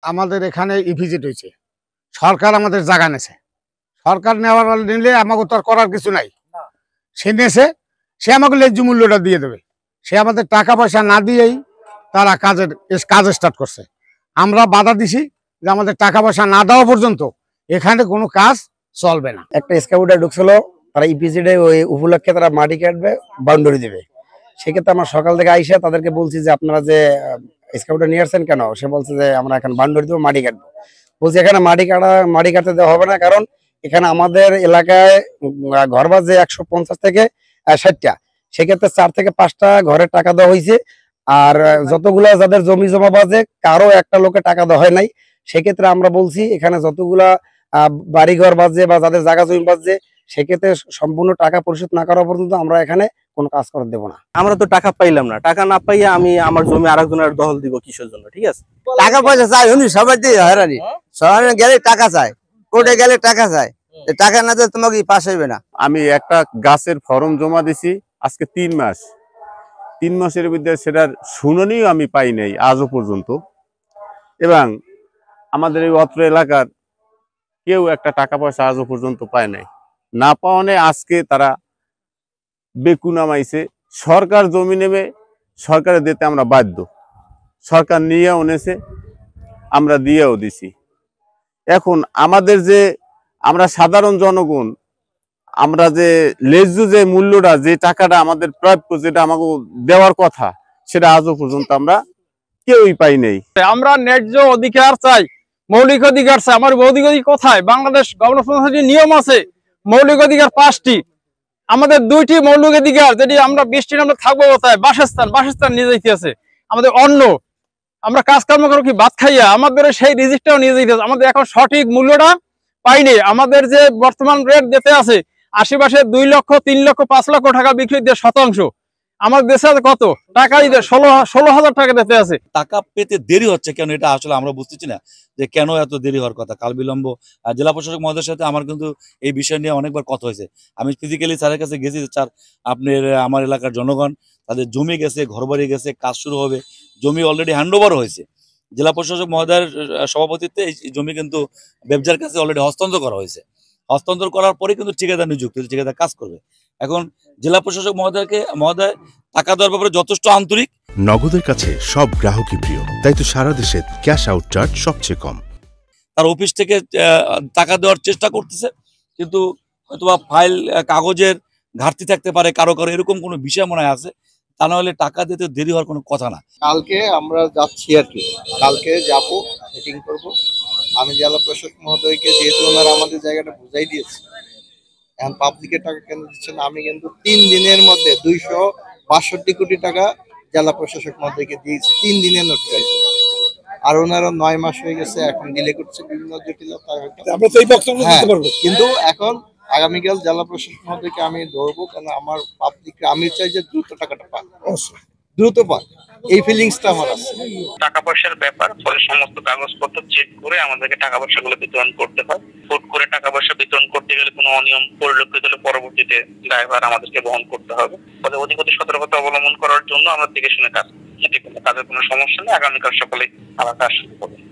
আমাদের এখানে ইভিজিট হয়েছে, সরকার আমাদের জায়গা নেছে। সরকার নিলে আমাকে তো আর করার কিছু নাই। সে নেছে, সে আমাকে ন্যায্য মূল্যটা দিয়ে দেবে। সে আমাদের টাকা পয়সা না দিয়েই তারা কাজ স্টার্ট করছে। আমরা বাধা দিছি যে আমাদের টাকা পয়সা না দেওয়া পর্যন্ত এখানে কোনো কাজ চলবে না। একটা স্কাউটে ঢুকছিল, তারা ইপিজিডে ওই উপলক্ষে তারা মাটি কাটবে, বাউন্ডারি দেবে। সেক্ষেত্রে আমরা সকাল থেকে আইসা তাদেরকে বলছি যে আপনারা যে স্কাউটে নিয়ে আসছেন কেন? সে বলছে যে আমরা এখন বাউন্ডারি দেবো, মাটি কাটবো। বলছি এখানে মাটি কাটতে দেওয়া হবে না, কারণ এখানে আমাদের এলাকায় ঘর বাজে 150 থেকে 60টা। সেক্ষেত্রে 4 থেকে 5টা ঘরের টাকা দেওয়া হয়েছে। আর যতগুলা যাদের জমি জমা বাজে কারো একটা লোকে টাকা দেওয়া হয় নাই। সেক্ষেত্রে আমরা বলছি এখানে যতগুলা বাড়িঘর বাজে বা যাদের জায়গা জমি বাজে, সেক্ষেত্রে সম্পূর্ণ টাকা পরিশোধ না করা পর্যন্ত আমরা এখানে কোনো কাজ করে দেবো না। আমরা তো টাকা পাইলাম না, টাকা না পাইয়া আমি আমার জমি আরেকজনের দখল দিব কিসের জন্য? ঠিক আছে, টাকা পয়সা চাই, উনি সবাই দিয়ে হয়রানি। শহরে গেলে টাকা চায়, কোর্টে গেলে টাকা চায়, টাকা না দিলে তোমাকে পাস হইবে না। আমি একটা গাছের ফর্ম জমা দিছি আজকে 3 মাস। 3 মাসের মধ্যে সেটার শুনানিও আমি পাই নাই আজও পর্যন্ত। এবং আমাদের এই অত্র এলাকার কেউ একটা টাকা পয়সা আজও পর্যন্ত পায় নাই। না পাওয়ানে আজকে তারা বেকু নামাইছে। সরকার জমি নেবে, সরকারে দিতে আমরা বাধ্য। সরকার নিয়েও নেছে, আমরা দিয়েও দিছি। এখন আমাদের যে আমরা সাধারণ জনগণ, আমরা যে ন্যায্য যে মূল্যটা, যে টাকাটা আমাদের প্রাপ্য, যেটা আমাকে দেওয়ার কথা, সেটা আজও পর্যন্ত আমরা কেউই পাই নাই। আমরা ন্যায্য অধিকার চাই, মৌলিক অধিকার চাই। আমার মৌলিক অধিকার কোথায়? বাংলাদেশ গণতন্ত্রের নিয়ম আছে, মৌলিক অধিকার 5টি। আমাদের 2টি মৌলিক অধিকার, যেটি আমরা 20টি আমরা থাকবো কোথায়? বাসস্থান নিয়ে যাইতে আছে। আমাদের অন্ন, আমরা কাজকর্ম করো কি ভাত খাইয়া, আমাদের সেই রিজিকটাও নিয়ে যাইতে আছে। আমাদের এখন সঠিক মূল্যটা পাইনি। আমাদের যে বর্তমান রেট দিতে আছে আশেপাশে 2 লক্ষ, 3 লক্ষ, 5 লক্ষ টাকা বিক্রি দিয়ে শতাংশ। আমার দেশে কত টাকাই 16,000 টাকা দিতে আছে। টাকা পেতে দেরি হচ্ছে কেন, এটা আসলে আমরা বুঝতেছি না যে কেন এত দেরি হওয়ার কথা, কাল বিলম্ব। জেলা প্রশাসক মহোদয়ের সাথে আমার কিন্তু এই বিষয় নিয়ে অনেকবার কথা হয়েছে। আমি ফিজিক্যালি স্যারের কাছে গেছি, স্যার আপনার আমার এলাকার জনগণ তাদের জমি গেছে, ঘরবাড়ি গেছে, কাজ শুরু হবে, জমি অলরেডি হ্যান্ডওভার হয়েছে। জেলা প্রশাসক মহোদয়ের সভাপতিত্বে এই জমি কিন্তু ব্যবসার কাছে অলরেডি হস্তান্তর করা হয়েছে। হস্তান্তর করার পরে কিন্তু ঠিকাদার নিযুক্ত, ঠিকাদার কাজ করবে। এখন জেলা প্রশাসক মহোদয় টাকা দেওয়ার ব্যাপারে যথেষ্ট আন্তরিক। নগদের কাছে সব গ্রাহকই প্রিয়, তাই তো সারা দেশে ক্যাশ আউট চার্জ সবচেয়ে কম। তার অফিস থেকে টাকা দেওয়ার চেষ্টা করতেছে, কিন্তু হয়তোবা ফাইল কাগজের ঘাটতি থাকতে পারে, কারো এরকম কোনো বিষয় মনে হয় আছে। তা না হলে টাকা দিতে দেরি হওয়ার কোনো কথা না। কালকে আমরা যাচ্ছি আর কি, কালকে যাবো, মিটিং করব। আমি জেলা প্রশাসক মহোদয়কে, যেহেতু ওনারা আমাদের জায়গাটা বুঝাই দিয়েছে, এখন পাবলিকের টাকা কেন দিচ্ছে না, আমি কিন্তু 3 দিনের মধ্যে 262 কোটি টাকা জেলা প্রশাসক মহোদয়কে দিয়েছি, 3 দিনের নোটিশ। আর ওনারা 9 মাস হয়ে গেছে, এখন ডিলে করছে বিভিন্ন জটিলতা। কিন্তু এখন আগামীকাল জেলা প্রশাসক মহোদয়কে আমি ধরবো, কারণ আমার পাবলিককে আমি চাই যে দ্রুত টাকাটা পাক, দ্রুত পাক, এই ফিলিংসটা আমার আছে। টাকা পয়সার ব্যাপার, ফলে সমস্ত কাগজপত্র চেক করে আমাদেরকে টাকা পয়সাগুলো বিতরণ করতে হয়। হুট করে টাকা পয়সা বিতরণ করতে গেলে কোনো অনিয়ম পরিলক্ষিত হলে পরবর্তীতে দায়ভার আমাদেরকে বহন করতে হবে। ফলে অধিক সতর্কতা অবলম্বন করার জন্য আমরা দেখে শুনে কাজ, এতে কোনো কাজের কোনো সমস্যা নেই। আগামীকাল সকালে আবার কাজ শুরু করবো।